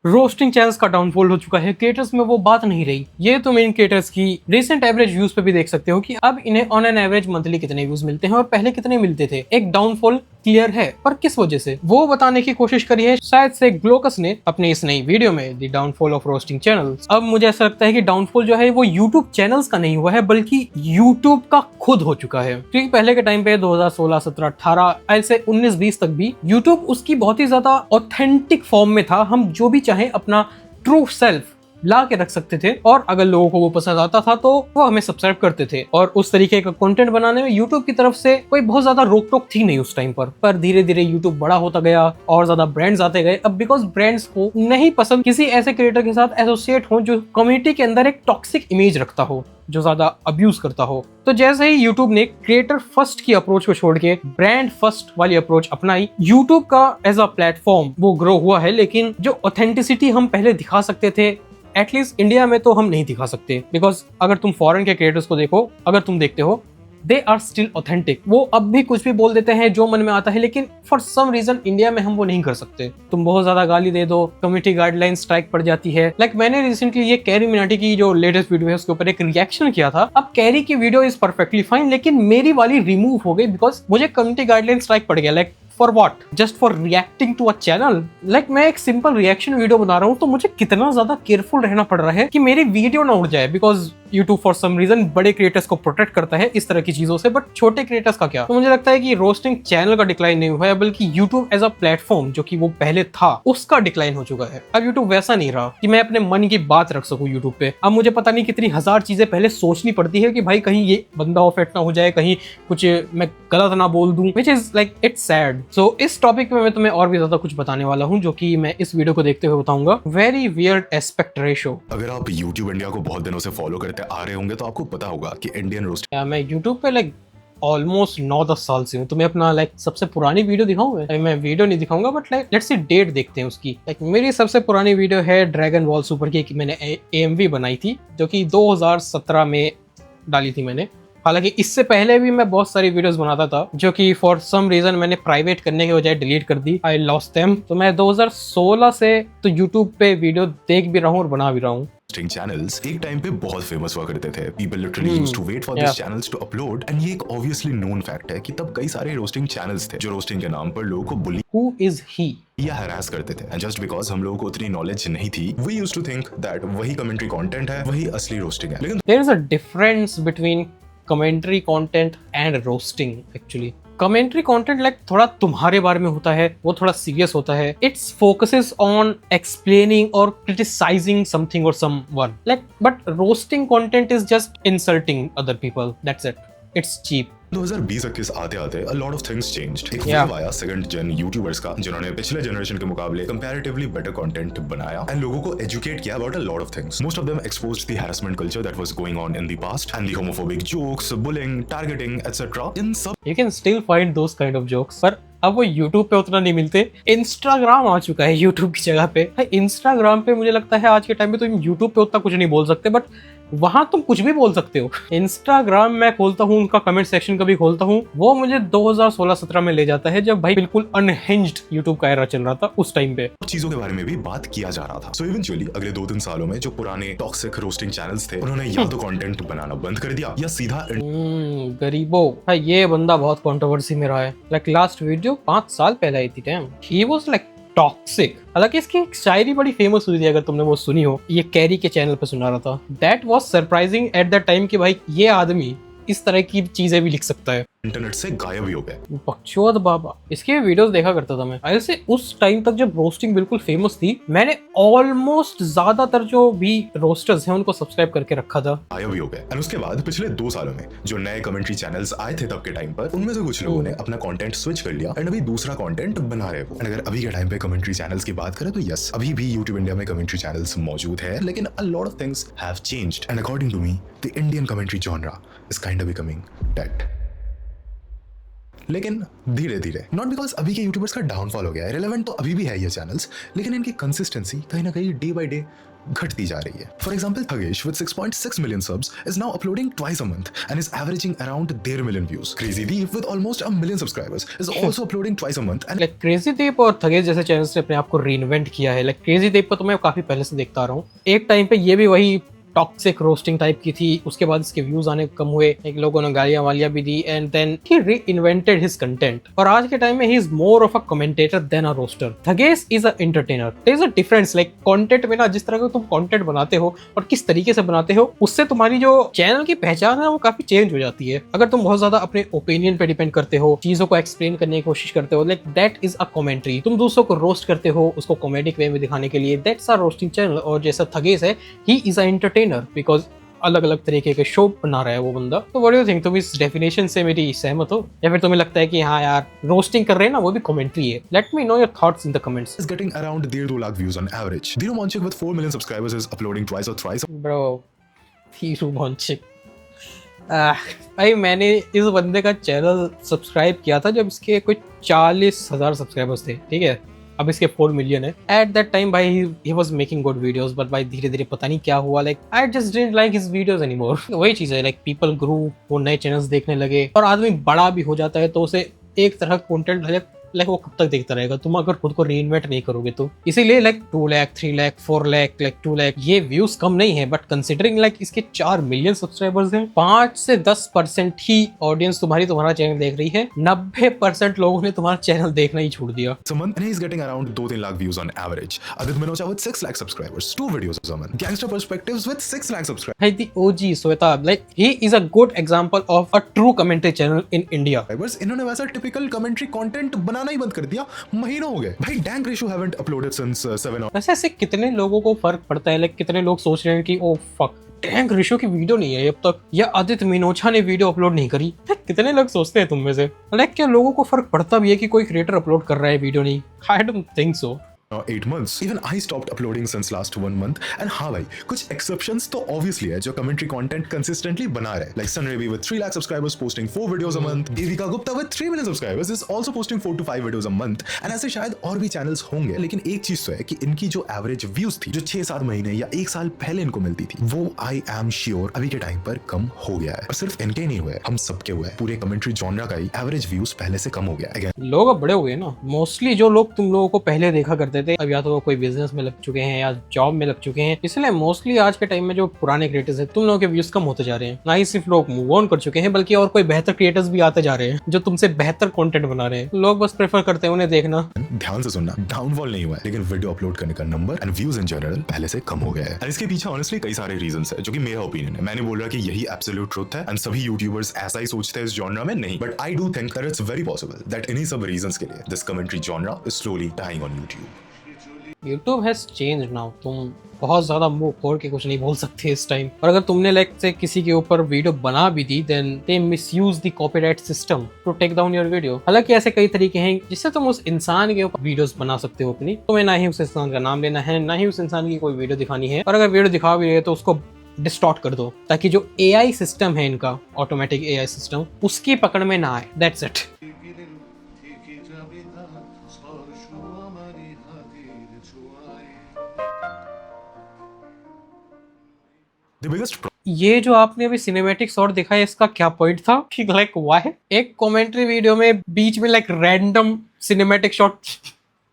Roasting channels का downfall हो चुका है, क्रिएटर्स में वो बात नहीं रही। ये तो मेन क्रिएटर्स की रिसेंट एवरेज व्यूज पे भी देख सकते हो कि अब इन्हें ऑन एन एवरेज मंथली कितने व्यूज मिलते हैं और पहले कितने मिलते थे। एक डाउनफॉल क्लियर है, पर किस वजह से वो बताने की कोशिश करी है शायद से ग्लोकस ने अपनी इस नई वीडियो में, the downfall of roasting channels. अब मुझे ऐसा लगता है कि डाउनफॉल जो है वो यूट्यूब चैनल्स का नहीं हुआ है, बल्कि यूट्यूब का खुद हो चुका है। क्योंकि पहले के टाइम पे 2016, 17, 18 ऐसे 19, 20 तक भी यूट्यूब उसकी बहुत ही ज्यादा ऑथेंटिक फॉर्म में था। हम जो भी चाहे अपना ट्रू सेल्फ ला के रख सकते थे, और अगर लोगों को वो पसंद आता था तो वो हमें सब्सक्राइब करते थे। और उस तरीके का कंटेंट बनाने में यूट्यूब की तरफ से कोई बहुत ज्यादा रोक टोक थी नहीं उस टाइम पर धीरे धीरे यूट्यूब बड़ा होता गया और ज्यादा ब्रांड्स आते गए। अब बिकॉज ब्रांड्स को नहीं पसंद किसी ऐसे क्रिएटर के साथ एसोसिएट हो जो कम्युनिटी के अंदर एक टॉक्सिक इमेज रखता हो, जो ज्यादा अब्यूज करता हो। तो जैसे ही यूट्यूब ने क्रिएटर फर्स्ट की अप्रोच को छोड़ के ब्रांड फर्स्ट वाली अप्रोच अपनाई, यूट्यूब का एज अ प्लेटफॉर्म वो ग्रो हुआ है। लेकिन जो ऑथेंटिसिटी हम पहले दिखा सकते थे, एटलीस्ट इंडिया में तो हम नहीं दिखा सकते। बिकॉज अगर तुम फॉरेन के क्रिएटर्स को देखो, अगर तुम देखते हो, दे आर स्टिल ऑथेंटिक। वो अब भी कुछ भी बोल देते हैं जो मन में आता है, लेकिन फॉर सम रीजन इंडिया में हम वो नहीं कर सकते। तुम बहुत ज्यादा गाली दे दो, कम्युनिटी गाइडलाइन स्ट्राइक पड़ जाती है। लाइक मैंने रिसेंटली ये कैरी मिनाटी की जो लेटेस्ट वीडियो है उसके ऊपर एक रिएक्शन किया था। अब कैरी की वीडियो इज परफेक्टली फाइन, लेकिन मेरी वाली रिमूव हो गई बिकॉज मुझे कम्युनिटी गाइडलाइन स्ट्राइक पड़ गया। Like for what? Just for reacting to a channel. Like मैं एक सिंपल रिएक्शन वीडियो बना रहा हूँ तो मुझे कितना ज्यादा केयरफुल रहना पड़ रहा है कि मेरी वीडियो ना उड़ जाए। Because YouTube for some reason बड़े क्रिएटर्स को प्रोटेक्ट करता है इस तरह की चीजों से, बट छोटे क्रिएटर्स का क्या? तो मुझे लगता है कि रोस्टिंग चैनल का डिक्लाइन नहीं हुआ है, बल्कि यूट्यूब एज अ प्लेटफॉर्म जो कि वो पहले था उसका डिक्लाइन हो चुका है। अब यूट्यूब वैसा नहीं रहा कि मैं अपने मन की बात रख सकूं यूट्यूब पे। अब मुझे पता नहीं कितनी हजार चीजें पहले सोचनी पड़ती है कि भाई कहीं ये बंदा ऑफेंड ना हो जाए, कहीं कुछ मैं गलत ना बोल दूं, which is like it's sad. So इस टॉपिक में मैं तुम्हें और भी ज्यादा कुछ बताने वाला हूँ, जो कि मैं इस वीडियो को देखते हुए बताऊंगा। Very weird aspect ratio. अगर आप YouTube इंडिया को बहुत दिनों से फॉलो करते आ रहे होंगे तो आपको पता होगा कि इंडियन रोस्ट मैं यूट्यूब पे लाइक ऑलमोस्ट 9-10 साल से हूँ। तुम्हें अपना लाइक सबसे पुरानी वीडियो दिखाऊं? मैं वीडियो नहीं दिखाऊंगा, but like let's see date देखते हैं उसकी। लाइक मेरी सबसे पुरानी वीडियो है ड्रैगन बॉल सुपर की, मैंने AMV बनाई थी जो कि 2017 में डाली थी मैंने। हालांकि इससे पहले भी मैं बहुत सारी वीडियोस बनाता था जो कि फॉर सम रीजन मैंने प्राइवेट करने के बजाय डिलीट कर दी। I lost them. तो मैं 2016 से तो यूट्यूब पे वीडियो देख भी रहा हूँ और बना भी रहा हूँ। रोस्टिंग चैनल्स एक टाइम पे बहुत फेमस हुआ करते थे। People literally used to wait for this channels to upload, and ये एक ऑब्वियसली नोन फैक्ट है कि तब कई सारे रोस्टिंग चैनल्स थे जो रोस्टिंग के नाम पर लोगों को बुली Who is he? या हरास करते थे। एंड जस्ट बिकॉज हम लोगों को उतनी नॉलेज नहीं थी, we used to think that वही कमेंट्री कंटेंट है, वही असली रोस्टिंग है। लेकिन There is a difference between commentary content and roasting actually. Commentary content like थोड़ा तुम्हारे बारे में होता है, वो थोड़ा सीरियस होता है। इट्स फोकसेस ऑन एक्सप्लेनिंग और क्रिटिसाइजिंग समथिंग और someone, like but roasting content is just insulting other people, that's it. It's cheap. 2020-21 आते आते a lot of things changed. एक Yeah. wave आया सेकंड जेन यूट्यूबर्स का, जिन्होंने पिछले जनरेशन के मुकाबले कंपैरेटिवली बेटर कंटेंट बनाया एंड लोगों को एजुकेट किया about a lot of things. Most of them exposed the harassment culture that was going on in the past and the homophobic jokes, bullying, targeting, etc. In सब You can still find those kind of jokes, पर अब वो YouTube पे उतना नहीं मिलते। Instagram आ चुका है YouTube की जगह पे। इंस्टाग्राम पे मुझे लगता है आज के टाइम में तुम YouTube पे उतना कुछ नहीं बोल सकते, बट वहां तुम कुछ भी बोल सकते हो। इंस्टाग्राम मैं खोलता हूँ, उनका कमेंट सेक्शन कभी खोलता हूँ, वो मुझे 2016-17 में ले जाता है जब भाई बिल्कुल अनहिंज्ड यूट्यूब का एरा चल रहा था उस टाइम पे। चीजों के बारे में भी बात किया जा रहा था। सो इवेंचुअली अगले 2-3 सालों में जो पुराने टॉक्सिक रोस्टिंग चैनल्स थे, उन्होंने या तो कंटेंट बनाना बंद कर दिया या सीधा गरीबों। भाई ये बंदा बहुत कंट्रोवर्सी में रहा है। लाइक लास्ट वीडियो 5 साल पहले आई थी, time he was like toxic. हालांकि इसकी एक शायरी बड़ी फेमस हुई थी, अगर तुमने वो सुनी हो, ये कैरी के चैनल पे सुना रहा था। That was surprising at the time कि भाई ये आदमी इस तरह की चीजें भी लिख सकता है। इंटरनेट से गायब ही हो गए। बकचोद बाबा, इसके वीडियोस देखा करता था मैं। ऐसे उस टाइम तक जब रोस्टिंग बिल्कुल फेमस थी, मैंने ऑलमोस्ट ज्यादातर जो भी रोस्टर्स हैं उनको सब्सक्राइब करके रखा था। गायब ही हो गए। एंड उसके बाद पिछले 2 सालों में जो नए कमेंट्री चैनल्स आए थे तब के टाइम पर, उनमें से कुछ लोगों ने अपना कंटेंट स्विच कर लिया एंड अभी दूसरा कंटेंट बना रहे हो। एंड अगर अभी के टाइम पे कमेंट्री चैनल्स की बात करें तो यस, अभी भी यूट्यूब इंडिया में कमेंट्री चैनल्स मौजूद है, लेकिन a lot of things have changed and according to me the Indian commentary genre is kind of becoming dead. लेकिन धीरे धीरे, नॉट बिकॉज अभी के यूट्यूबर्स का डाउनफॉल हो गया है, रिलेवेंट तो अभी भी है ये चैनल्स, लेकिन इनकी कंसिस्टेंसी कहीं ना कहीं डे बाय डे घटती जा रही है. For example, Thagesh with 6.6 million subs is now uploading twice a month and is averaging around 1.5 million views. Crazy Deep with almost 1 million subscribers is also uploading twice a month and like Crazy Deep और थगेश जैसे channels ने अपने आप को reinvent किया है. Like Crazy दीप को तो मैं काफी पहले से देखता आ रहा हूँ. एक टाइम पे ये भी वही टॉक्सिक रोस्टिंग टाइप की थी, उसके बाद इसके व्यूज आने कम हुए, एक लोगों ने गालियां वालियां भी दी, and then he reinvented his content. और आज के टाइम में he is more of a commentator than a roaster. Thugesh is an entertainer. There is a difference. Like content में ना, जिस तरह का तुम कंटेंट बनाते हो और किस तरीके से बनाते हो, उससे तुम्हारी जो चैनल की पहचान है वो काफी चेंज हो जाती है. अगर तुम बहुत ज्यादा अपने ओपिनियन पे डिपेंड करते हो, चीजों को एक्सप्लेन करने की कोशिश करते हो, like that is a commentary. तुम दूसरों को रोस्ट करते हो उसको कॉमेडिक वे में दिखाने के लिए, दैट्स अ रोस्टिंग चैनल. और जैसा थगेश है, he is an entertainer because अलग अलग तरीके के शो बना रहा है वो बंदा. तो व्हाट डू यू थिंक? तुम इस डेफिनेशन से मेरी सहमत हो, या फिर तुम्हें लगता है कि हाँ यार, रोस्टिंग कर रहे हैं ना, वो भी कमेंट्री है? Let me know your thoughts in the comments. is getting around 1.5-2 lakh views on average. Dhiro Monchik with 4 million subscribers is uploading twice or thrice bro, Dhiru Vanshik. भाई मैंने इस बंदे का चैनल सब्सक्राइब किया था जब इसके कुछ 40,000 सब्सक्राइबर्स थे, ठीक है. अब इसके 4 मिलियन है. एट दैट टाइम भाई he was making good videos, but भाई धीरे धीरे पता नहीं क्या हुआ. Like I just didn't like his videos anymore. वही चीज है, लाइक पीपल ग्रू, वो नए चैनल्स देखने लगे, और आदमी बड़ा भी हो जाता है तो उसे एक तरह का कंटेंट लाइक वो कब तक देखता रहेगा, तुम अगर खुद को रीइन्वेंट नहीं करोगे तो. इसीलिए लाइक 2 लाख, 3 लाख, 4 लाख, लाइक 2 लाख, ये व्यूज कम नहीं है, बट कंसिडरिंग लाइक इसके 4 मिलियन सब्सक्राइबर्स हैं, 5 से 10% ही ऑडियंस तुम्हारा चैनल देख रही है. 90% लोगों ने तुम्हारा चैनल देखना ही छोड़ दिया. a month and he's getting around 2-3 lakh views on average. Adit Minocha with 6 lakh subscribers, 2 videos a month. Gangster Perspectives with 6 lakh subscribers. Hey, the OG Sweta, like he is a good example of a true commentary channel in India. इन्होंने वैसा typical commentary content बनाना ही बंद कर दिया. महीनों हो गए भाई. Dank Ratio haven't uploaded since 7 or वैसे ऐसे कितने लोगों को फर्क पड़ता है, लाइक कितने लोग सोच रहे हैं कि ओ फक, टैंक रेशियो की वीडियो नहीं है अब तक, या आदित्य मिनोचा ने वीडियो अपलोड नहीं करी. कितने लोग सोचते हैं तुम में से? लाइक क्या लोगों को फर्क पड़ता भी है कि कोई क्रिएटर अपलोड कर रहा है वीडियो नहीं? I don't think so. 8 months. Even I stopped uploading since last 1 month. And हाँ भाई, कुछ exceptions तो obviously है जो commentary content consistently बना रहे. Like Sun Ravi with 3 lakh subscribers posting 4 videos a month. Devika Gupta with 3 million subscribers is also posting 4 to 5 videos a month. And ऐसे शायद और भी channels होंगे. लेकिन एक चीज तो है कि इनकी जो average views थी, जो 6-7 महीने या 1 साल पहले इनको मिलती थी, वो I am sure अभी के टाइम पर कम हो गया है. और सिर्फ इनके नहीं हुए, हम सबके हुए. पूरे commentary genre का ही average views पहले से कम हो गया है. लोग अब बड़े हो गए ना. मोस्टली जो लोग तुम लोगों को पहले देखा करते थे, अब या तो वो कोई बिजनेस में लग चुके हैं या जॉब में लग चुके हैं. इसलिए मोस्टली आज के टाइम में जो पुराने क्रिएटर्स हैं, तुम लोगों के व्यूज कम होते जा रहे हैं. ना ही सिर्फ लोग मूव ऑन कर चुके हैं, बल्कि और कोई बेहतर क्रिएटर्स भी आते जा रहे हैं जो तुमसे बेहतर कंटेंट बना रहे हैं. लोग बस प्रेफर करते हैं उन्हें देखना. ध्यान से सुनना, डाउनफॉल नहीं हुआ है, लेकिन वीडियो अपलोड करने का number and views in general पहले से कम हो गया है. और इसके पीछे ऑनेस्टली कई सारे रीजंस है, जो कि मेरा ओपिनियन है. मैंने बोल रहा कि यही एब्सोल्यूट ट्रुथ है एंड सभी यूट्यूबर्स ऐसा ही सोचते हैं इस जॉनरा में. नहीं, but I do think that it's very possible that इन्हीं सब रीजंस के लिए this commentary genre is slowly dying on YouTube. YouTube has changed now. तुम बहुत ज्यादा मुंह खोल के कुछ नहीं बोल सकते इस टाइम. और अगर तुमने लाइक से किसी के ऊपर वीडियो बना भी दी, then they misuse the copyright system to take down your video. हालांकि ऐसे कई तरीके हैं जिससे तुम उस इंसान के ऊपर वीडियोस बना सकते हो अपनी. तुम्हें ना ही उस इंसान का नाम लेना है, ना ही उस इंसान की कोई वीडियो दिखानी है. और अगर वीडियो दिखा भी रहे हो तो उसको डिस्टॉर्ट कर दो, ताकि जो AI सिस्टम है इनका, ऑटोमेटिक AI सिस्टम, उसकी पकड़ में ना आए. That's it. The biggest ये जो आपने अभी सिनेमैटिक शॉट दिखा है, इसका क्या पॉइंट था? कि लाइक व्हाई एक कमेंट्री वीडियो में बीच में like random cinematic shot?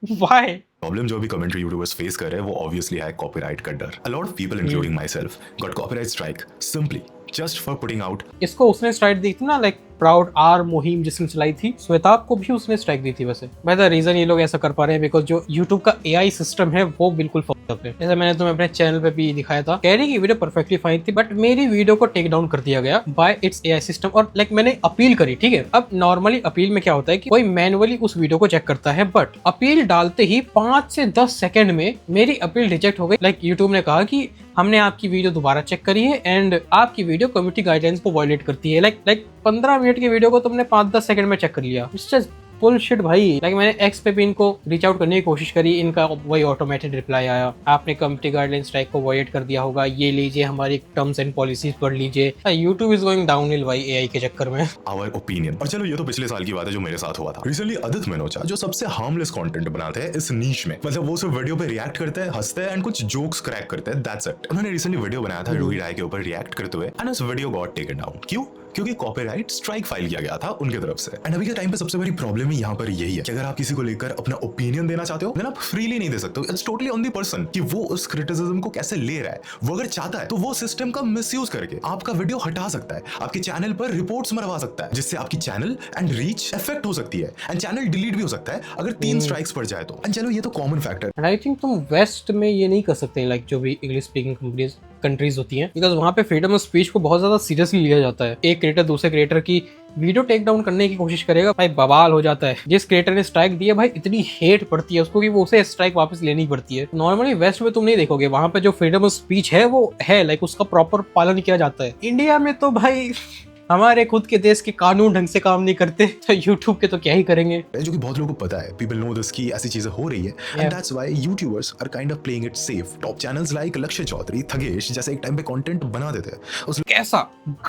Why? Problem जो भी कमेंट्री यूट्यूबर्स फेस कर रहे हैं वो ऑब्वियसली है कॉपीराइट का डर. अ lot of people including my self got copyright strike simply just for putting out. इसको उसने स्ट्राइक दी थी ना, लाइक प्राउड आर मुहिम जिसने चलाई थी, श्वेताब को भी उसने स्ट्राइक दी थी. वैसे बाय द रीजन ये लोग ऐसा कर पा रहे हैं बिकॉज जो YouTube का AI सिस्टम है वो बिल्कुल फक्ड अप है. जैसे मैंने तुम्हें अपने चैनल पे भी दिखाया था, कह रही की वीडियो परफेक्टली फाइन थी, बट मेरी वीडियो को टेक डाउन कर दिया गया बाय इट्स AI सिस्टम. और लाइक मैंने अपील करी, ठीक है. अब नॉर्मली अपील में क्या होता है कि कोई मैनुअली उस वीडियो को चेक करता है, बट अपील डालते ही 5 से 10 सेकंड में मेरी अपील रिजेक्ट हो गई. लाइक YouTube ने कहा कि हमने आपकी वीडियो दोबारा चेक करी है एंड आपकी वीडियो कम्युनिटी गाइडलाइंस को वायलेट करती है. लाइक 15 मिनट की वीडियो को तुमने 5-10 सेकंड में चेक कर लिया. इट्स जस्ट बुलशिट भाई। लाइक मैंने एक्स पे भी इनको रीच आउट करने की कोशिश करी, इनका वही ऑटोमेटेड रिप्लाई आया, आपने कंपनी गाइडलाइन स्ट्राइक को वॉयलेट कर दिया होगा, ये लीजिए हमारी टर्म्स एंड पॉलिसीज पढ़ लीजिए। यूट्यूब इज गोइंग डाउनहिल भाई एआई के चक्कर में। Our opinion. और चलो ये तो पिछले साल की बात है जो मेरे साथ हुआ था। रिसेंटली आदित्य मेनोचा जो सबसे हार्मलेस कंटेंट बनाते हैं इस नीश में, मतलब वो सिर्फ वीडियो पे रिएक्ट करते हैं, हंसते हैं एंड कुछ जोक्स क्रैक करते हैं, दैट्स इट। उन्होंने रिसेंटली वीडियो बनाया था रोहित राय के ऊपर रिएक्ट करते हुए एंड उस वीडियो गॉट टेकन डाउन। क्यों? क्योंकि कॉपीराइट स्ट्राइक फाइल किया गया था उनकी तरफ से। एंड अभी के टाइम पे सबसे बड़ी प्रॉब्लम ही यहाँ पर यही है कि अगर आप किसी को लेकर अपना ओपिनियन देना चाहते हो देन आप फ्रीली नहीं दे सकते हो। It's totally on the person कि वो उस क्रिटिसिज्म को कैसे ले रहा है। वो अगर चाहता है तो वो सिस्टम का मिसयूज करके आपका वीडियो हटा सकता है, आपके चैनल पर रिपोर्ट्स मरवा सकता है, जिससे आपकी चैनल एंड रीच इफेक्ट हो सकती है एंड चैनल डिलीट भी हो सकता है अगर 3 स्ट्राइक्स पड़ जाए तो। एंड चलो ये तो common factor. And I think तुम वेस्ट में ये नहीं कर सकते, लाइक जो भी इंग्लिश स्पीकिंग कंट्रीज होती हैं, बिकॉज वहाँ पे फ्रीडम ऑफ स्पीच को बहुत ज्यादा सीरियसली लिया जाता है। एक क्रिएटर दूसरे क्रिएटर की वीडियो टेक डाउन करने की कोशिश करेगा, भाई बवाल हो जाता है। जिस क्रिएटर ने स्ट्राइक दिया भाई इतनी हेट पड़ती है उसको कि वो उसे स्ट्राइक वापस लेनी पड़ती है। नॉर्मली वेस्ट में तुम नहीं देखोगे, वहाँ पे जो फ्रीडम ऑफ स्पीच है वो है, लाइक उसका प्रॉपर पालन किया जाता है। इंडिया में तो भाई हमारे खुद के देश के कानून ढंग से काम नहीं करते, तो यूट्यूब के तो क्या ही करेंगे। जो कि बहुत लोगों को पता है, पीपल नो दिस कि ऐसी चीजें हो रही है and that's why YouTubers are kind of playing it safe. Top channels like Lakshay Chaudhary, Thagesh जैसे एक टाइम पे कंटेंट बना देते उस कैसा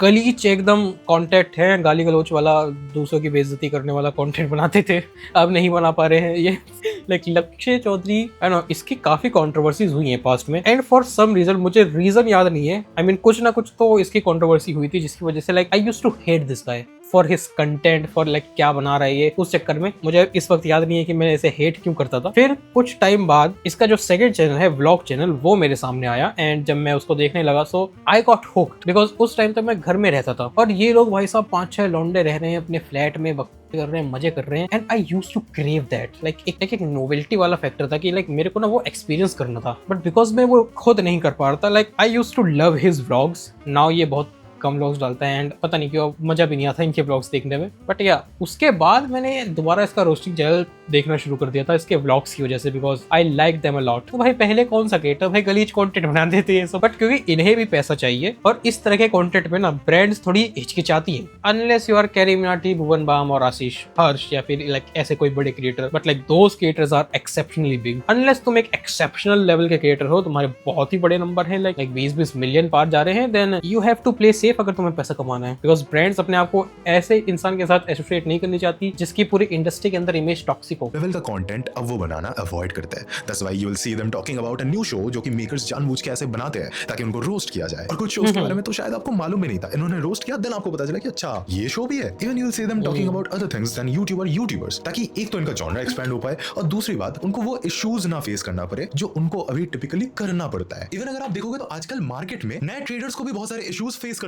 गलीच एकदम कंटेंट है, गाली गलौच वाला, दूसरों की बेइज्जती करने वाला कंटेंट बनाते थे, अब नहीं बना पा रहे हैं ये। Like Lakshay Chaudhary I know इसकी काफी कंट्रोवर्सीज हुई हैं पास्ट में एंड फॉर सम रीजन, मुझे रीजन याद नहीं है, आई मीन कुछ ना कुछ तो इसकी कंट्रोवर्सी हुई थी जिसकी वजह से like I used to hate this guy for his content, for like क्या बना रहा है ये। उस चक्कर में मुझे इस वक्त याद नहीं है कि मैं इसे हेट क्यों करता था। फिर कुछ टाइम बाद इसका जो सेकंड चैनल है व्लॉग चैनल वो मेरे सामने आया एंड जब मैं उसको देखने लगा सो आई गॉट हुक्ड, बिकॉज उस टाइम तक मैं घर में रहता था और ये लोग भाई साहब 5-6 लौंडे रह रहे हैं अपने फ्लैट में, कर रहे हैं, मजे कर रहे हैं and I used to crave that. Like एक नोवेल्टी वाला फैक्टर था कि लाइक मेरे को ना वो एक्सपीरियंस करना था, बट बिकॉज मैं वो खुद नहीं कर पा रहा था। Like I used to love his vlogs. Now ये बहुत कम व्लॉग्स डालता है एंड पता नहीं क्यों मजा भी नहीं आता इनके व्लॉग्स देखने में। बट या उसके बाद मैंने दोबारा इसका रोस्टिंग चैनल देखना शुरू कर दिया था इसके व्लॉग्स की वजह से, because I like them a lot. तो भाई पहले कौन सा क्रिएटर भाई गलीज कंटेंट बना देते हैं सब, बट क्योंकि इन्हें भी पैसा चाहिए और इस तरह के कंटेंट में ना ब्रांड्स थोड़ी हिचकिचाती हैं, unless you are Carry Minati, Bhuvan Bam और आशीष हर्ष या फिर लाइक ऐसे कोई बड़े creator. But like those creators are exceptionally big. Unless तुम एक एक्सेप्शनल लेवल के क्रिएटर हो, तुम्हारे बहुत ही बड़े नंबर है, लाइक 20-20 मिलियन पार जा रहे हैं, then you have to play safe अगर तुम्हें पैसा कमाना है, बिकॉज ब्रांड्स अपने आप को ऐसे इंसान के साथ एसोसिएट नहीं करनी चाहती जिसकी पूरी इंडस्ट्री के अंदर इमेज टॉक्सिक हो। लेवल का कंटेंट अब वो बनाना अवॉइड करते हैं। That's why you will see them talking about a new show जो कि मेकर्स जानबूझ के ऐसे बनाते हैं ताकि उनको रोस्ट किया जाए। और कुछ शोज के बारे में तो शायद आपको मालूम भी नहीं था, इन्होंने रोस्ट किया, देन आपको पता चला कि अच्छा ये शो भी है। Even you will see them talking about other things then YouTubers, ताकि एक तो इनका जॉनर एक्सपैंड हो पाए और दूसरी बात उनको वो इश्यूज ना फेस करना पड़े जो उनको अभी टिपिकली करना पड़ता है। इवन अगर आप देखोगे तो आजकल मार्केट में नए ट्रेडर्स को भी बहुत सारे इश्यूज फेस करना।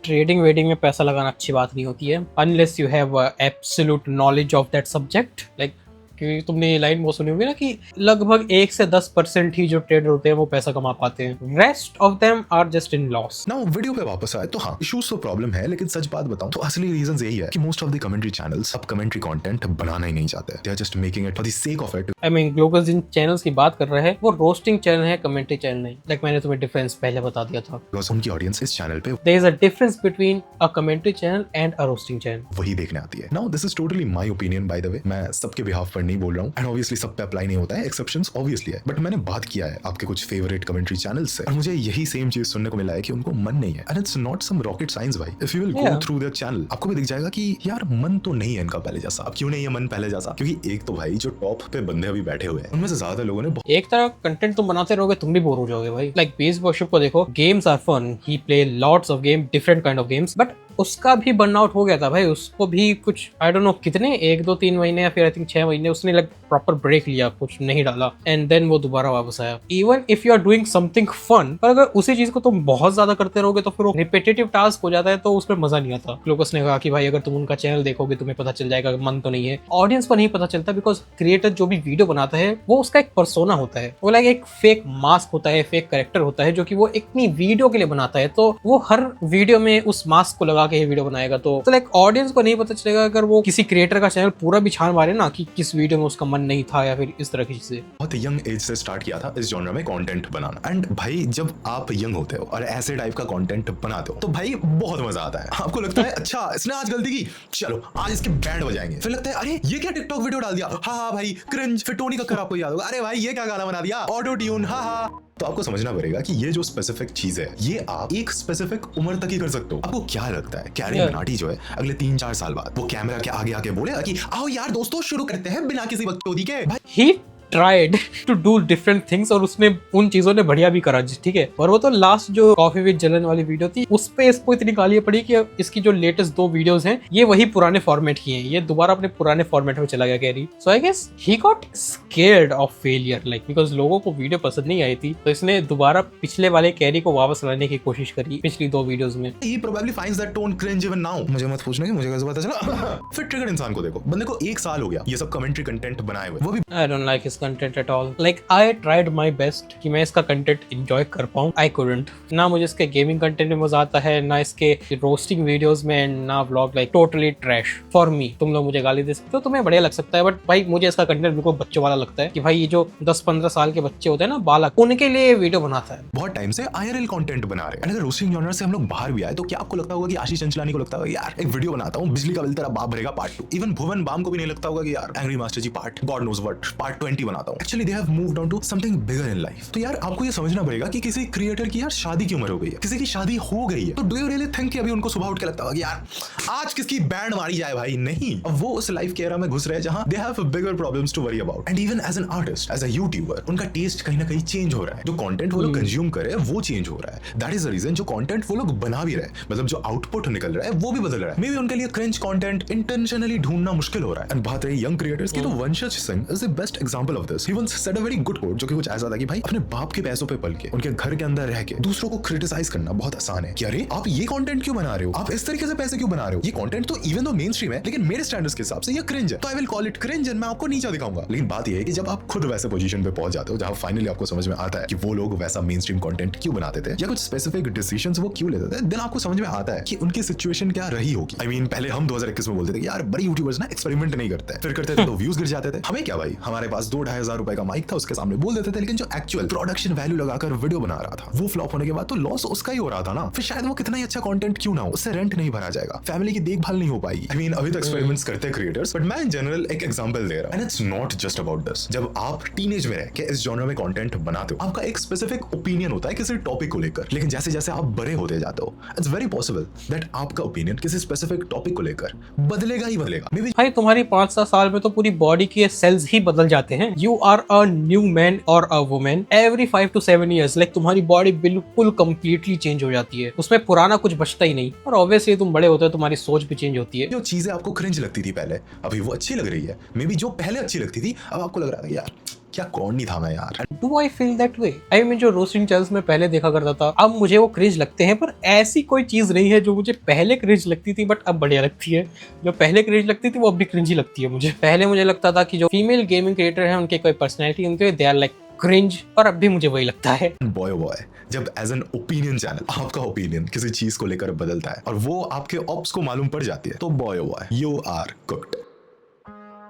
ट्रेडिंग वेडिंग में पैसा लगाना अच्छी बात नहीं होती है unless you have absolute knowledge of that subject. Like क्योंकि तुमने ये लाइन बहुत सुनी होगी ना कि लगभग 1 से 10% ही जो ट्रेडर होते हैं वो पैसा कमा पाते हैं, rest of them are just in loss. Now video पे वापस आए तो हाँ इश्यूज तो प्रॉब्लम है, लेकिन सच बात बताऊं तो असली रीजन यही है कि most of the commentary channels अब कमेंट्री कंटेंट बनाना ही नहीं चाहते, they are just making it for the sake of it. I mean global जिन चैनल्स की बात कर रहे हैं वो रोस्टिंग चैनल है, कमेंट्री चैनल नहीं। लाइक मैंने तुम्हें डिफरेंस पहले बता दिया था, बिकॉज़ उनकी ऑडियंस इस चैनल पे there is a difference between a commentary channel and a roasting channel, वही देखने आती है। Now this is totally my opinion by the way, मैं सबके बिहाफ पर नहीं बोल रहा हूं एंड ऑब्वियसली सब पे अप्लाई नहीं होता है, एक्सेप्शंस ऑब्वियसली है, बट मैंने बात किया है आपके कुछ फेवरेट कमेंट्री चैनल्स से और मुझे यही सेम चीज सुनने को मिला है कि उनको मन नहीं है and it's not some rocket science भाई। If you will go through their channel आपको भी दिख जाएगा कि यार मन तो नहीं है इनका पहले जैसा। अब क्यों नहीं है मन पहले जैसा? क्योंकि एक तो भाई जो टॉप पे बंदे अभी बैठे हुए हैं उनमें से ज्यादा लोगों ने एक तरह कंटेंट तुम बनाते रहोगे तुम भी बोर हो जाओगे भाई। लाइक बेस वर्शिप को देखो, games are fun, he play lots of game, different kind of games, but उसका भी बर्नआउट हो गया था भाई। उसको भी कुछ आई डोंट नो कितने 1-2-3 महीने या फिर आई थिंक 6 महीने उसने लाइक प्रॉपर ब्रेक लिया, कुछ नहीं डाला एंड देन वो दोबारा वापस आया। Even if you are doing something fun, पर अगर उसी चीज को तुम बहुत ज्यादा करते रहोगे तो फिर वो रिपीटेटिव टास्क हो जाता है, तो उसमें मजा नहीं आता। क्लोकस ने कहा कि भाई अगर तुम उनका चैनल देखोगे तुम्हें पता चल जाएगा मन तो नहीं है। ऑडियंस को नहीं पता चलता बिकॉज क्रिएटर जो भी वीडियो बनाता है वो उसका एक पर्सोना होता है, वो लाइक एक फेक मास्क होता है, फेक कैरेक्टर होता है जो कि वो इतनी वीडियो के लिए बनाता है, तो वो हर वीडियो में उस मास्क को लगा लगा के ही वीडियो बनाएगा तो लाइक ऑडियंस को नहीं पता चलेगा अगर वो किसी क्रिएटर का चैनल पूरा भी छान मारे ना कि किस वीडियो में उसका मन नहीं था या फिर इस तरह की चीजें। बहुत यंग एज से स्टार्ट किया था इस जॉनर में कंटेंट बनाना। एंड भाई जब आप यंग होते हो और ऐसे टाइप का कंटेंट बनाते हो तो भाई बहुत मजा आता है। आपको लगता है अच्छा इसने आज गलती की, चलो आज इसके बैंड बजाएंगे। फिर लगता है अरे ये क्या टिकटॉक वीडियो डाल दिया, हाँ भाई क्रिंज। फिर टोनी कक्कर आपको याद होगा, अरे भाई ये क्या गाना बना दिया, ऑटो ट्यून, हाँ। तो आपको समझना पड़ेगा कि ये जो स्पेसिफिक चीज है ये आप एक स्पेसिफिक उम्र तक ही कर सकते हो। आपको क्या लगता है कैरी मनाटी जो है अगले 3-4 साल बाद वो कैमरा के आगे आके बोलेगा कि आओ यार दोस्तों शुरू करते हैं बिना किसी बकचोदी के? He tried to do different things और उसने उन चीजों ने बढ़िया भी करा, ठीक है। और वो तो लास्ट जो कॉफी विद जलन वाली वीडियो थी उस पे इसको इतनी गालियां पड़ी कि इसकी जो लेटेस्ट 2 वीडियोस हैं ये वही पुराने फॉर्मेट की हैं, ये दोबारा अपने पुराने फॉर्मेट में चला गया Carry. So I guess he got scared of failure like because लोगों को वीडियो पसंद नहीं आई थी तो इसने दोबारा पिछले वाले कैरी को वापस लाने की कोशिश करी पिछली 2 वीडियोस में। He probably finds that tone cringe even now। मुझे मत पूछना कि मुझे कैसे पता चला। फिर ट्रिगर इंसान को देखो, बंदे को 1 साल हो गया ये सब कमेंट्री कंटेंट बनाए हुए, वो भी I don't like his content at all. Like I tried my best कि मैं इसका कंटेंट enjoy कर पाऊँ, I couldn't। ना मुझे इसके गेमिंग कंटेंट में मजा आता है, ना इसके रोस्टिंग वीडियोस में, ना vlog, like totally trash for me. तुम लोग मुझे गाली दे सकते हो, तुम्हें बढ़िया लग सकता है, बट भाई मुझे इसका कंटेंट बिल्कुल बच्चों वाला लगता है कि भाई ये जो 10-15 साल के बच्चे होते हैं ना बालक, उनके लिए वीडियो बनाता है। बहुत टाइम से IRL कंटेंट बना रहे हैं। अगर रोस्टिंग जॉनर से हम लोग बाहर भी आए तो क्या आपको लगता होगा कि आशीष चंचलानी को लगता होगा यार एक वीडियो बनाता हूँ बिजली का बिल तेरा बाप भरेगा पार्ट 2। इवन भुवन बाम को भी नहीं लगता होगा कि यार angry master ji part god knows what part 20 बनाता हूँ। Actually they have moved on to something bigger in life. तो यार आपको ये समझना पड़ेगा कि किसी क्रिएटर की यार शादी की उम्र हो गई है, किसी की शादी हो गई है, तो डू यू रियली थिंक कि अभी उनको सुबह उठ के लगता होगा कि यार आज किसकी बैंड मारी जाए? भाई नहीं, अब वो उस लाइफ के एरा में घुस रहे हैं जहां they have bigger problems to worry about. And even as an artist, as a YouTuber, उनका टेस्ट कहीं ना कहीं चेंज हो रहा है। जो कंटेंट वो लोग कंज्यूम कर रहे हैं वो चेंज हो रहा है। दैट इज द रीजन जो कंटेंट वो लोग बना भी रहे हैं, मतलब जो आउटपुट निकल रहा है वो भी बदल रहा है। मे बी उनके लिए क्रिंज कंटेंट इंटेंशनली ढूंढना मुश्किल हो रहा है। एंड बात रही यंग क्रिएटर्स की तो Vanshaj Singh is the best example of this. He once said a very good quote जो कि कुछ ऐसा था कि भाई अपने बाप के पैसों पे पल के उनके घर के अंदर रह के दूसरों को क्रिटिसाइज करना बहुत आसान है कि अरे आप ये कंटेंट क्यों बना रहे हो, आप इस तरीके से पैसे क्यों बना रहे हो, ये कंटेंट तो इवन दो मेन स्ट्रीम है लेकिन मेरे स्टैंडर्ड्स के हिसाब से ये क्रिंज है, तो I will call it cringe and मैं आपको नीचा दिखाऊंगा। लेकिन बात ये है कि जब आप खुद वैसे पोजीशन पे पहुंच जाते हो जहां फाइनली आपको समझ में आता है कि वो लोग वैसा मेन स्ट्रीम कंटेंट क्यों बनाते थे या कुछ स्पेसिफिक डिसीजंस वो क्यों लेते थे, देन आपको समझ में आता है कि उनकी सिचुएशन क्या रही होगी। आई मीन पहले हम 2021 में बोलते थे कि यार बड़े यूट्यूबर्स ना एक्सपेरिमेंट नहीं करते, फिर करते थे तो व्यूज गिर जाते थे। हमें क्या भाई, हमारे पास 2-2.5 हजार रुपए का माइक था, उसके सामने बोल देते थे, लेकिन जो एक्चुअल प्रोडक्शन वैल्यू लगाकर वीडियो बना रहा था वो फ्लॉप होने के बाद तो लॉस उसका ही हो रहा था ना। फिर शायद वो कितना ही अच्छा कंटेंट क्यों ना हो, उससे रेंट नहीं भरा जाएगा, फैमिली की देखभाल नहीं हो पाएगी। आई मीन अभी तक एक्सपेरिमेंट्स करते हैं क्रिएटर्स, बट मैं इन जनरल एक एग्जांपल दे रहा हूं and it's not just about this. जब आप टीनेज में रह के इस जॉनर में कंटेंट बनाते हो आपका एक स्पेसिफिक ओपिनियन होता है किसी टॉपिक को लेकर, लेकिन जैसे जैसे आप बड़े होते जाते हो इट्स वेरी पॉसिबल दैट आपका ओपिनियन किसी स्पेसिफिक टॉपिक को लेकर बदलेगा ही बदलेगा। मे बी भाई तुम्हारी 5-7 साल में तो पूरी बॉडी के सेल्स ही बदल जाते हैं। You are a new man और a women every 5 to 7 years। Like तुम्हारी बॉडी बिल्कुल कंप्लीटली चेंज हो जाती है, उसमें पुराना कुछ बचता ही नहीं। और ऑब्वियसली तुम बड़े होते हो तुम्हारी सोच भी चेंज होती है। जो चीजें आपको क्रिंज लगती थी पहले अभी वो अच्छी लग रही है। मे बी जो पहले अच्छी लगती थी अब आपको लग रहा है यार क्या कौन नहीं था मैं यार। Do I feel that way? I mean जो रोस्टिंग चैनल्स में पहले देखा करता था अब मुझे वो क्रिंज लगते हैं, पर ऐसी कोई चीज नहीं है जो मुझे पहले क्रिंज लगती थी बट अब बढ़िया लगती है। जो पहले क्रिंज लगती थी वो अब भी क्रिंज ही लगती है मुझे। पहले मुझे लगता था कि जो फीमेल गेमिंग क्रिएटर है उनके कोई पर्सनैलिटी उनके दे आर लाइक क्रिंज, और अब भी मुझे वही लगता है। बॉय जब एज एन ओपिनियन चैनल आपका ओपिनियन किसी चीज को लेकर बदलता है और वो आपके ऑप्स को मालूम पड़ जाती है तो boy you are cooked.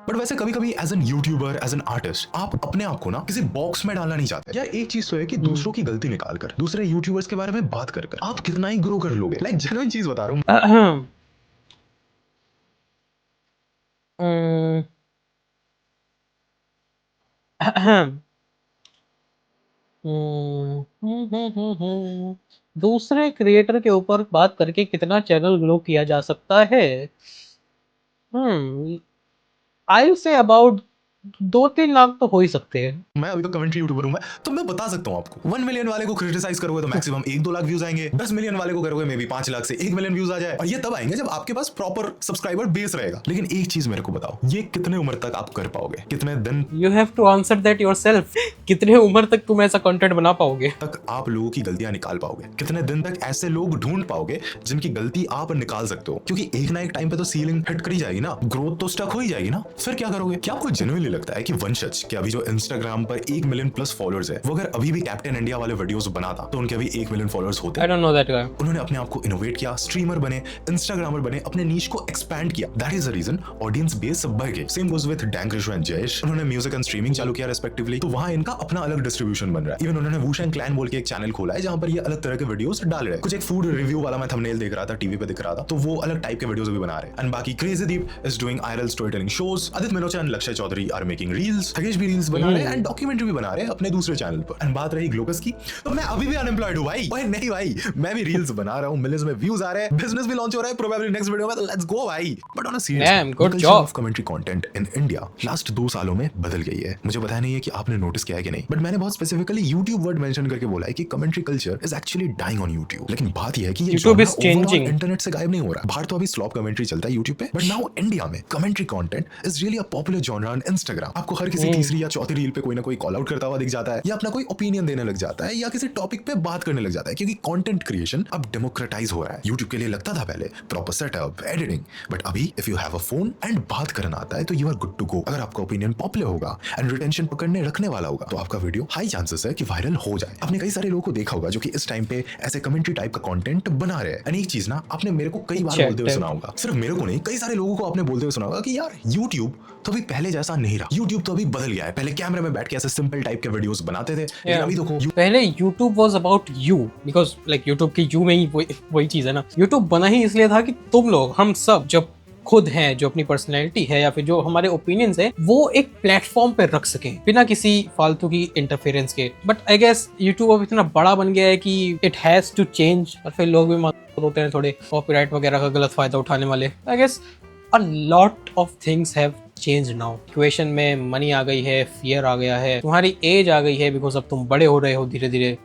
But वैसे कभी कभी as an YouTuber as an artist आप अपने आप को ना किसी बॉक्स में डालना नहीं चाहते। या एक चीज तो है कि दूसरों की गलती निकाल कर दूसरे यूट्यूबर्स के बारे में बात कर आप कितना ही ग्रो कर लोगे। लाइक जेन्युइन चीज बता रहा हूँ। दूसरे क्रिएटर के ऊपर बात करके कितना चैनल ग्रो किया जा सकता है? आई से अबाउट 2-3 लाख तो हो ही सकते हैं। मैं अभी तो कमेंट्री यूट्यूबर हूं मैं, तो मैं बता सकता हूं आपको 1 मिलियन वाले को क्रिटिसाइज करोगे तो मैक्सिमम 1-2 लाख व्यूज आएंगे, 10 मिलियन वाले को करोगे मे बी 5 लाख से 1 मिलियन व्यूज आ जाए, और ये तब आएंगे जब आपके पास प्रॉपर सब्सक्राइबर बेस रहेगा। लेकिन एक चीज मेरे को बताओ, ये कितने उम्र तक आप कर पाओगे, कितने दिन you have to answer that yourself. कितने उम्र तक तुम ऐसा कंटेंट बना पाओगे? तक आप लोगों की गलतियां निकाल पाओगे, कितने दिन तक ऐसे लोग ढूंढ पाओगे जिनकी गलती आप निकाल सकते हो, क्योंकि एक ना एक टाइम पे तो सीलिंग हिट करी जाएगी ना, ग्रोथ तो स्टक हो ही जाएगी ना। फिर क्या करोगे? क्या आपको जेन्युइनली लगता है कि वंशज के अभी जो इंस्टाग्राम पर 1 मिलियन प्लस फॉलोअर्स है, वो अगर अभी भी कैप्टन इंडिया वाले वीडियोस बनाता तो उनके अभी 1 मिलियन फॉलोअर्स होते? I don't know that guy. उन्होंने अपने आप को इनोवेट किया, स्ट्रीमर बने, इंस्टाग्रामर बने, अपने नीश को एक्सपैंड किया। That is the reason audience base बढ़ गई। Same goes with Dang Rishu and Jayesh. उन्होंने म्यूजिक एंड स्ट्रीमिंग चालू किया रेस्पेक्टिवली, तो वहां इनका अपना अलग डिस्ट्रीब्यूशन बन रहा है। इवन उन्होंने वुशेंग क्लैन बोल के एक चैनल खोला है जहां पर ये अलग तरह के वीडियोस डाल रहे हैं। कुछ एक फूड रिव्यू वाला मैं थंबनेल देख रहा था, टीवी पे दिख रहा था, तो वो अलग टाइप के वीडियोस भी बना रहे हैं। एंड बाकी Crazy Deep is doing ILL story telling shows, Aditya Menocha and Lakshya Chaudhary are making reels, Khagesh भी रील्स बना रहे हैं एंड डॉक्यूमेंट्री भी बना रहे हैं अपने दूसरे चैनल पर। एंड बात रही ग्लोकस की, तो मैं अभी भी अनएम्प्लॉयड हूं भाई। ओए नहीं भाई, मैं भी रील्स बना रहा हूं, मिलियंस में व्यूज आ रहे हैं, बिजनेस भी लॉन्च हो रहा है प्रोबेबली नेक्स्ट वीडियो में, तो लेट्स गो भाई। But on a serious Damn, good job. Of commentary content in India last 2 सालों में बदल गई है। मुझे पता नहीं है कि आपने नोटिस किया है कि नहीं, बट मैंने बहुत स्पेसिफिकली YouTube वर्ड मेंशन करके बोला है कि commentary culture is actually dying on YouTube। लेकिन बात यह है कि ये YouTube is genre overall changing. Internet से गायब नहीं हो रहा। बाहर तो अभी स्लॉप कमेंट्री चलता है YouTube पे, बट नाउ इंडिया में commentary content is really a popular genre on Instagram। आपको हर किसी तीसरी या चौथी रील पे कोई ना कोई कॉल आउट करता हुआ दिख जाता है, या अपना कोई ओपिनियन देने लग जाता है, या किसी टॉपिक पे बात करने लग जाता है, क्योंकि कंटेंट क्रिएशन अब डेमोक्रेटाइज हो रहा है। YouTube के लिए लगता था पहले प्रॉपर सेटअप, एडिटिंग, बट अभी if you have a phone and बात करना आता है तो you are good to go. अगर आपका ओपिनियन पॉपुलर होगा एंड रिटेंशन पकड़ने रखने वाला होगा तो आपका वीडियो हाई चांसेस है कि वायरल हो जाए। आपने कई सारे लोगों को देखा होगा जो कि इस टाइम पे ऐसे कमेंट्री टाइप का कंटेंट बना रहे हैं। एक चीज ना आपने मेरे को कई बार बोलते हुए सुना होगा, सिर्फ मेरे को नहीं, कई सारे लोगों को आपने बोलते हुए सुना होगा कि यार YouTube तो अभी पहले जैसा नहीं रहा, YouTube तो अभी बदल गया है। पहले कैमरे में बैठ के ऐसे सिंपल टाइप के वीडियोस बनाते थे, लेकिन अभी देखो पहले YouTube was about you because like YouTube की you में ही वही चीज है ना। YouTube बना ही इसलिए था कि तुम लोग, हम सब जो खुद हैं, जो अपनी पर्सनैलिटी है या फिर जो हमारे ओपिनियंस है, वो एक प्लेटफॉर्म पे रख सकें बिना किसी फालतू की इंटरफेरेंस के। बट आई गेस YouTube अब इतना बड़ा बन गया है कि इट हैज टू चेंज, और फिर लोग भी होते हैं थोड़े कॉपीराइट वगैरह का गलत फायदा उठाने वाले। I guess a lot of things have change now. Equation में मनी आ गई है, फियर आ गया है, तुम्हारी एज आ गई है बिकॉज अब तुम बड़े हो रहे हो धीरे धीरे,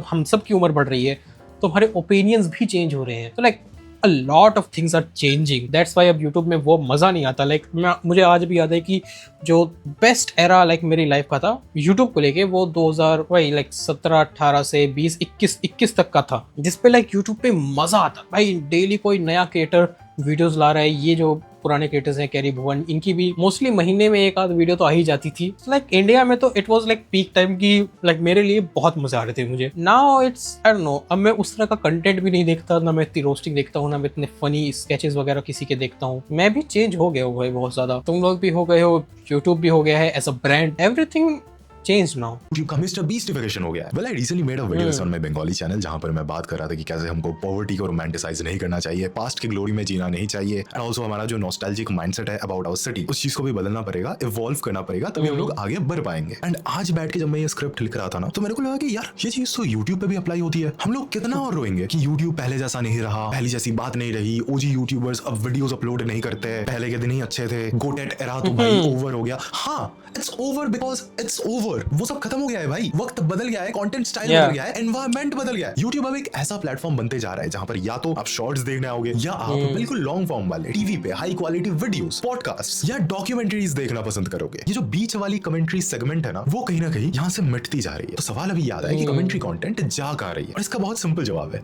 हम सब की उम्र बढ़ रही है, तुम्हारे ओपिनियंस भी चेंज हो रहे हैं। तो like a lot of things are changing. That's why अब YouTube में वो मज़ा नहीं आता। लाइक मुझे आज भी याद है कि जो बेस्ट एरा लाइक मेरी लाइफ का था YouTube को लेके, वो 2000 वही लाइक 17-18 से 20-21 तक का था, जिसपे लाइक YouTube पे मज़ा आता भाई। डेली कोई नया क्रिएटर वीडियोस ला रहा है। ये जो पुराने क्रिएटर्स हैं, कैरी भुवन, इनकी भी मोस्टली महीने में एक आध वीडियो तो आ ही जाती थी। लाइक इंडिया में तो it was like peak time की, लाइक मेरे लिए बहुत मजा आ रहे थे मुझे। Now it's I don't know, अब मैं उस तरह का कंटेंट भी नहीं देखता, ना मैं इतनी रोस्टिंग देखता हूँ, ना मैं इतने फनी स्केचेस वगैरह किसी के देखता हूँ। मैं भी चेंज हो गया हूँ भाई बहुत ज्यादा, तुम लोग भी हो गए हो, यूट्यूब भी हो गया है as a brand, everything changed now. YouTube का मिस्टर बीस्टिफिकेशन हो गया है। Well, I recently made a video on my Bengali channel जहां पर मैं बात कर रहा था कि कैसे हमको पॉवर्टी को रोमांटिसाइज नहीं करना चाहिए, पास्ट की ग्लोरी में जीना नहीं चाहिए, एंड ऑल्सो हमारा जो नॉस्टैल्जिक माइंडसेट है अबाउट आवर सिटी, उस चीज को भी बदलना पड़ेगा, इवॉल्व करना पड़ेगा, तभी हम लोग आगे बढ़ पाएंगे। एंड आज बैठ के जब मैं ये स्क्रिप्ट लिख रहा था ना, तो मेरे को लगा कि यार ये चीज तो YouTube पे भी अप्लाई होती है। हम लोग कितना और रोएंगे कि YouTube पहले जैसा नहीं रहा, पहले जैसी बात नहीं रही, ओजी यूट्यूबर्स अब वीडियोस अपलोड नहीं करते, पहले के दिन ही अच्छे थे, गोटेट एरा तो भाई ओवर हो गया। हाँ, it's over because it's over, वो सब खत्म हो गया है भाई, वक्त बदल गया है, कंटेंट स्टाइल बदल गया है, एनवायरनमेंट बदल गया है। YouTube अब एक ऐसा प्लेटफॉर्म बनते जा रहा है जहां पर या तो आप शॉर्ट्स देखने आओगे, या आप बिल्कुल लॉन्ग फॉर्म वाले टीवी पे हाई क्वालिटी वीडियोस, पॉडकास्ट या डॉक्यूमेंट्रीज देखना पसंद करोगे। ये जो बीच वाली कमेंट्री सेगमेंट है ना, वो कहीं ना कहीं यहाँ से मिटती जा रही है। तो सवाल अभी याद है कि कमेंट्री कंटेंट जा कहां रही है, और इसका बहुत सिंपल जवाब है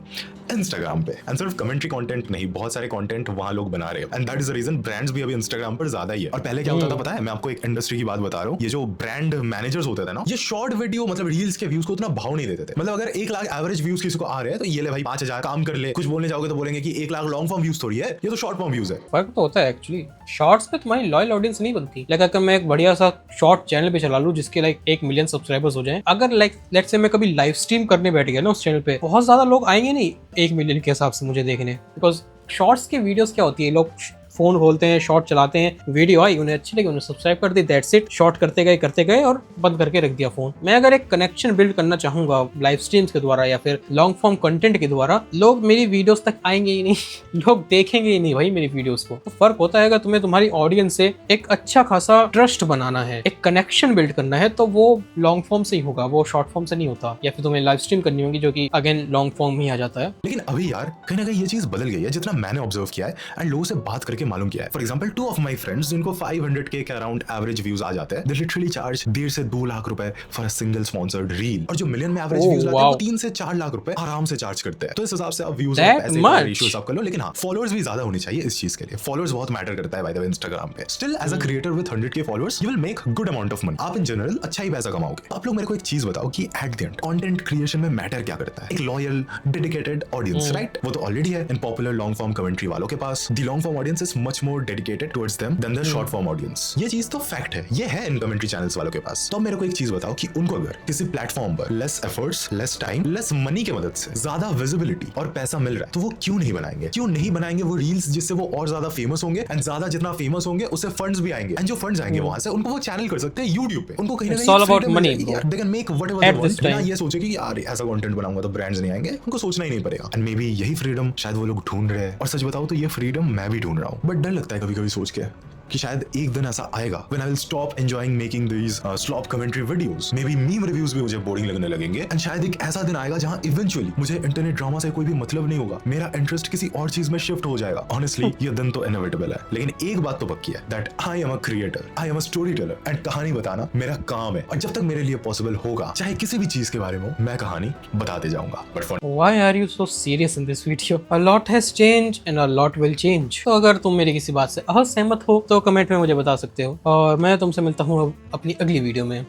इंस्टाग्राम पे। एंड सिर्फ कमेंट्री कंटेंट नहीं, बहुत सारे कंटेंट वहां लोग बना रहे हैं, and that is the reason brands भी अभी इंस्टाग्राम पर ज्यादा ही है। और पहले क्या होता था पता है, मैं आपको एक इंडस्ट्री की बात बता रहा हूँ, ये जो ब्रांड मैनेजर्स होते थे ना, ये शॉर्ट वीडियो मतलब रील्स के व्यूज को उतना भाव नहीं देते थे। मतलब अगर 1 लाख एवरेज व्यूज किसी को आ रहे हैं तो ये ले भाई 5000 काम कर ले, कुछ बोलने जाओगे तो बोलेंगे कि 1 लाख लॉन्ग फॉर्म व्यूज थोड़ी है, ये तो शॉर्ट फॉर्म व्यूज है। फर्क तो होता है एक्चुअली, शॉर्ट्स पे तुम्हारी लॉयल ऑडियंस नहीं बनती। लाइक अगर मैं एक बढ़िया सा शॉर्ट चैनल पे चला लूं जिसके लाइक 1 मिलियन सब्सक्राइबर्स हो जाएं, अगर लाइक लेट्स से मैं कभी लाइव स्ट्रीम करने बैठ गया ना उस चैनल पे, बहुत ज्यादा लोग आएंगे नहीं 1 मिलियन के हिसाब से मुझे देखने, बिकॉज शॉर्ट्स की वीडियोस क्या होती है, लोग फोन खोलते हैं, शॉर्ट चलाते हैं, वीडियो आई, उन्हें अच्छी लगी, उन्हें सब्सक्राइब कर दी, दैट्स इट। शॉर्ट करते गए और बंद करके रख दिया फोन। मैं अगर एक कनेक्शन बिल्ड करना चाहूंगा लाइव स्ट्रीम्स के द्वारा या फिर लॉन्ग फॉर्म कंटेंट के द्वारा, लोग मेरी वीडियोस तक आएंगे ही नहीं, लोग देखेंगे ही नहीं भाई मेरी वीडियोस को। तो फर्क होता है, अगर तुम्हें तुम्हारी ऑडियंस से एक अच्छा खासा ट्रस्ट बनाना है, एक कनेक्शन बिल्ड करना है, तो वो लॉन्ग फॉर्म से ही होगा, वो शॉर्ट फॉर्म से नहीं होता, या फिर तुम्हें लाइव स्ट्रीम करनी होगी जो कि अगेन लॉन्ग फॉर्म ही आ जाता है। लेकिन अभी यार कहीं ना कहीं ये चीज बदल गई है जितना मैंने ऑब्जर्व किया है, एंड लोगों से बात करके मालूम किया है। For example 2 of my friends जिनको 500K के अराउंड एवरेज व्यूज आ जाते हैं, दे लिटरली चार्ज 1.5 से 2 लाख रुपए for a single sponsored reel. और जो मिलियन में एवरेज व्यूज लाते हैं वो 3 से 4 लाख रुपए आराम से चार्ज करते हैं। तो इस हिसाब से आप व्यूज और पैसे का रेशियो हिसाब कर लो। लेकिन हाँ, फॉलोअर्स भी ज्यादा होने चाहिए इस चीज के लिए। फॉलोअर्स बहुत मैटर करता है बाय द वे इंस्टाग्राम पे। Still as a creator with 100K followers you will make good amount of money. आप इन जनरल अच्छा ही पैसा कमाओगे। आप लोग मेरे को एक चीज बताओ कि at the end content creation में मैटर क्या करता है? एक लॉयल डेडिकेटेड ऑडियंस, राइट? वो तो ऑलरेडी है in popular long form commentary वालों के पास। The long form audience is much more dedicated towards them than the short form audience. ये चीज तो फैक्ट है, ये है इन कमेंट्री चैनल्स वालों के पास। तो मेरे को एक चीज बताओ कि उनको अगर किसी प्लेटफॉर्म पर less efforts, less time, less money की मदद से ज्यादा विजिबिलिटी और पैसा मिल रहा है तो वो क्यों नहीं बनाएंगे? क्यों नहीं बनाएंगे वो रील्स जिससे वो और ज्यादा फेमस होंगे? एंड ज्यादा जितना फेमस होंगे उससे फंड्स भी आएंगे। एंड जो फंड्स आएंगे वहां से उनको वो चैनल कर सकते हैं YouTube पे। उनको कहीं ना कहीं freedom मिल जाएगी यार। They can make whatever they want। बिना ये सोचे कि यार ऐसा कंटेंट बनाऊंगा तो ब्रांड्स नहीं आएंगे, उनको सोचना ही नहीं पड़ेगा। एंड मे बी यही फ्रीडम शायद वो लोग ढूंढ रहे हैं। और सच बताओ तो ये फ्रीडम मैं भी ढूंढ रहा हूँ। बट डर लगता है कभी कभी सोच के कि शायद एक दिन ऐसा आएगा when I will stop enjoying making these slop commentary videos। Maybe meme reviews भी मुझे बोरिंग लगने लगेंगे। एंड शायद एक ऐसा दिन आएगा जहां इवेंचुअली मुझे इंटरनेट ड्रामा से कोई भी मतलब नहीं होगा, मेरा इंटरेस्ट किसी और चीज में शिफ्ट हो जाएगा। ऑनेस्टली ये दिन तो इनएविटेबल है। लेकिन एक बात तो पक्की है that I am a creator, I am a story teller and कहानी बताना मेरा काम है। और जब तक मेरे लिए पॉसिबल होगा, चाहे किसी भी चीज के बारे में, मैं कहानी बताते जाऊंगा। But for Why are you so serious in this video? A lot has changed and a lot will change। तो अगर तुम मेरी किसी बात से असहमत हो तो कमेंट में मुझे बता सकते हो। और मैं तुमसे मिलता हूँ अब अपनी अगली वीडियो में।